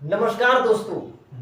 नमस्कार दोस्तों।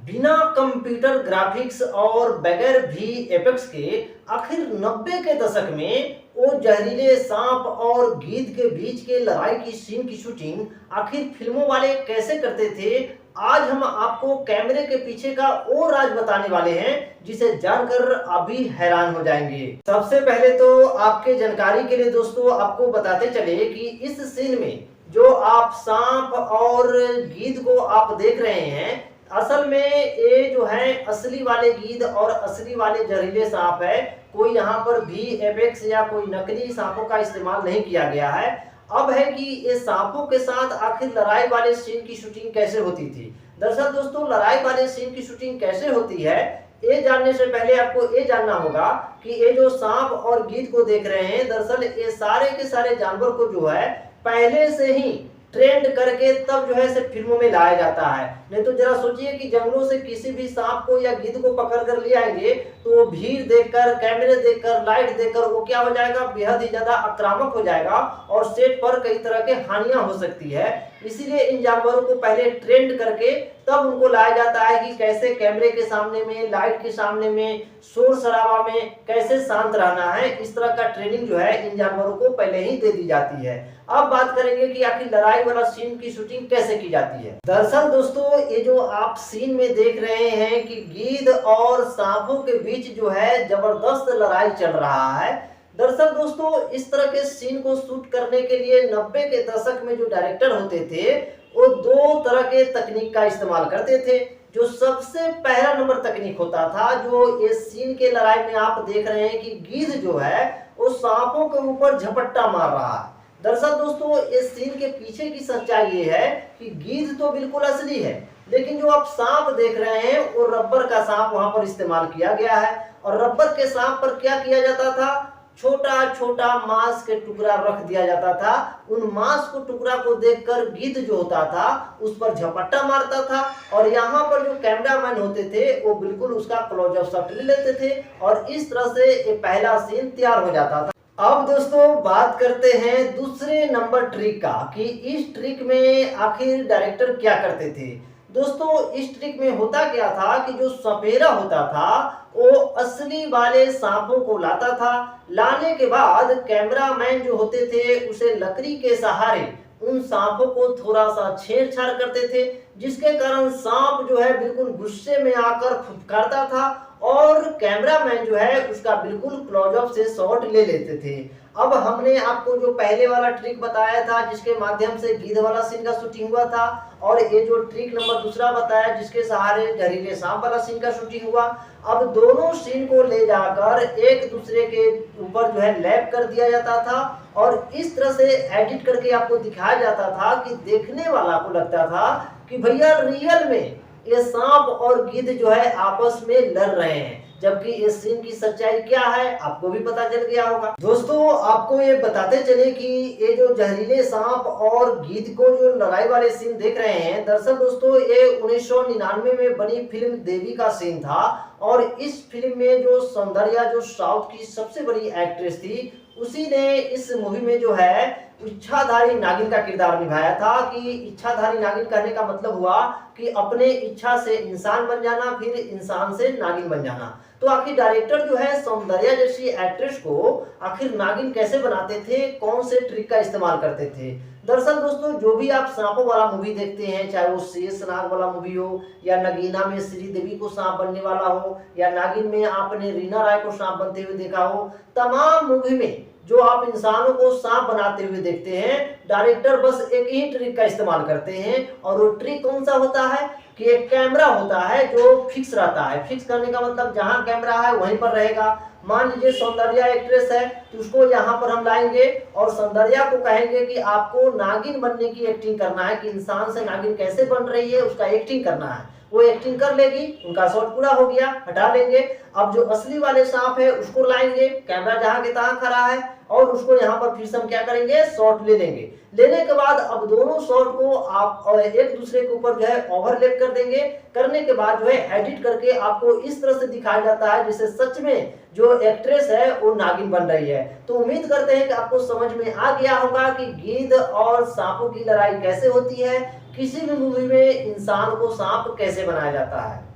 बिना कंप्यूटर ग्राफिक्स और बगैर वीएफएक्स के आखिर 90 के दशक में वो जहरीले सांप और गीध के बीच के लड़ाई की सीन की शूटिंग आखिर फिल्मों वाले कैसे करते थे। आज हम आपको कैमरे के पीछे का वो राज बताने वाले हैं जिसे जानकर अभी हैरान हो जाएंगे। सबसे पहले तो आपके जानकारी के लिए दोस्तों आपको बताते चले कि इस सीन में जो आप सांप और गीध को आप देख रहे हैं, असल में ये जो है असली वाले गीध और असली वाले जहरीले सांप है। कोई यहाँ पर वीएफएक्स या कोई नकली सांपों का इस्तेमाल नहीं किया गया है। अब है कि ये सांपों के साथ आखिर लड़ाई वाले सीन की शूटिंग कैसे होती थी। दरअसल दोस्तों, लड़ाई वाले सीन की शूटिंग कैसे होती है ये जानने से पहले आपको ये जानना होगा कि ये जो सांप और गीध को देख रहे हैं, दरअसल ये सारे के सारे जानवर को जो है पहले से ही ट्रेंड करके तब जो है इसे फिल्मों में लाया जाता है। नहीं तो जरा सोचिए कि जंगलों से किसी भी सांप को या गिद्ध को पकड़ कर ले आएंगे तो वो भीड़ देखकर, कैमरे देखकर, लाइट देखकर वो क्या हो जाएगा, बेहद ही ज्यादा आक्रामक हो जाएगा और सेट पर कई तरह के हानियां हो सकती है। इसीलिए इन जानवरों को पहले ट्रेंड करके तब उनको लाया जाता है कि कैसे कैमरे के सामने में, लाइट के सामने में, शोर शराबा में कैसे शांत रहना है। इस तरह का ट्रेनिंग जो है इन जानवरों को पहले ही दे दी जाती है। अब बात करेंगे कि आखिर लड़ाई वाला सीन की शूटिंग कैसे की जाती है। दरअसल दोस्तों, ये जो आप सीन में देख रहे हैं कि गीध और सांपों के बीच जो है जबरदस्त लड़ाई चल रहा है। दरअसल दोस्तों, इस तरह के सीन को शूट करने के लिए 90 के दशक में जो डायरेक्टर होते थे वो दो तरह के तकनीक का इस्तेमाल करते थे। जो सबसे पहला नंबर तकनीक होता था, जो इस सीन के लड़ाई में आप देख रहे हैं कि गीध जो है वो सांपों के ऊपर झपट्टा मार रहा है। दरअसल दोस्तों, इस सीन के पीछे की सच्चाई ये है कि गीध तो बिल्कुल असली है, लेकिन जो आप सांप देख रहे हैं वो रबर का सांप वहां पर इस्तेमाल किया गया है। और रबर के सांप पर क्या किया जाता था, छोटा छोटा मांस के टुकड़ा रख दिया जाता था। उन मांस को टुकड़ा को देखकर गिद्ध जो होता था उस पर झपट्टा मारता था और यहाँ पर जो कैमरामैन होते थे वो बिल्कुल उसका क्लोजअप शॉट ले लेते थे और इस तरह से ये पहला सीन तैयार हो जाता था। अब दोस्तों बात करते हैं दूसरे नंबर ट्रिक का कि इस ट्रिक में आखिर डायरेक्टर क्या करते थे। दोस्तों, इस ट्रिक में होता क्या था कि जो सपेरा होता था वो असली वाले सांपों को लाता था। लाने के बाद कैमरामैन जो होते थे उसे लकड़ी के सहारे उन सांपों को थोड़ा सा छेड़छाड़ करते थे, जिसके कारण सांप जो है बिल्कुल गुस्से में आकर फुफकारता था और कैमरामैन जो है उसका बिल्कुल क्लोजअप से शॉट ले लेते थे। अब हमने आपको जो पहले वाला ट्रिक बताया था जिसके माध्यम से गीध वाला सीन का शूटिंग हुआ था, और ये जो ट्रिक नंबर दूसरा बताया जिसके सहारे जहरीले सांप वाला सीन का शूटिंग हुआ, अब दोनों सीन को ले जाकर एक दूसरे के ऊपर जो है लैप कर दिया जाता था और इस तरह से एडिट करके आपको दिखाया जाता था कि देखने वाला को लगता था कि भैया रियल में ये सांप और गिद्ध जो है आपस में लड़ रहे हैं, जबकि इस सीन की सच्चाई क्या है आपको भी पता चल गया होगा। दोस्तों, आपको ये बताते चले कि ये जो जहरीले सांप और गीध को जो लड़ाई वाले सीन देख रहे हैं, दरअसल दोस्तों ये 1999 में बनी फिल्म देवी का सीन था और इस फिल्म में जो सौंदर्या, जो साउथ की सबसे बड़ी एक्ट्रेस थी, उसी ने इस मूवी में जो है इच्छाधारी नागिन का किरदार निभाया था। कि इच्छाधारी नागिन कहने का मतलब हुआ कि अपने इच्छा से इंसान बन जाना, फिर इंसान से नागिन बन जाना। तो आखिर डायरेक्टर जो है सौंदर्या जैसी एक्ट्रेस को आखिर नागिन कैसे बनाते थे, कौन से ट्रिक का इस्तेमाल करते थे। दरअसल दोस्तों, जो भी आप सांपों वाला मूवी देखते हैं, चाहे वो शेषनाग वाला मूवी हो या नगीना में श्रीदेवी को सांप बनने वाला हो या नागिन में आपने रीना राय को सांप बनते हुए देखा हो, तमाम मूवी में जो आप इंसानों को सांप बनाते हुए देखते हैं, डायरेक्टर बस एक ही ट्रिक का इस्तेमाल करते हैं। और वो ट्रिक कौन सा होता है कि एक कैमरा होता है जो फिक्स रहता है। फिक्स करने का मतलब जहां कैमरा है वहीं पर रहेगा। मान लीजिए सौंदर्या एक्ट्रेस है तो उसको यहाँ पर हम लाएंगे और सौंदर्या को कहेंगे कि आपको नागिन बनने की एक्टिंग करना है, कि इंसान से नागिन कैसे बन रही है उसका एक्टिंग करना है। वो एक्टिंग कर लेगी, उनका शॉट पूरा हो गया, हटा लेंगे। अब जो असली वाले सांप है उसको लाएंगे, कैमरा जहां के तहां खड़ा है और उसको यहाँ पर फिर से हम क्या करेंगे, शॉट ले लेंगे। लेने के बाद अब दोनों शॉट को आप और एक दूसरे के ऊपर जो है ओवरलैप कर देंगे। करने के बाद जो है एडिट करके आपको इस तरह से दिखाया जाता है जैसे सच में जो एक्ट्रेस है वो नागिन बन रही है। तो उम्मीद करते हैं कि आपको समझ में आ गया होगा कि गीध और सांपों की लड़ाई कैसे होती है, किसी भी मूवी में इंसान को सांप कैसे बनाया जाता है।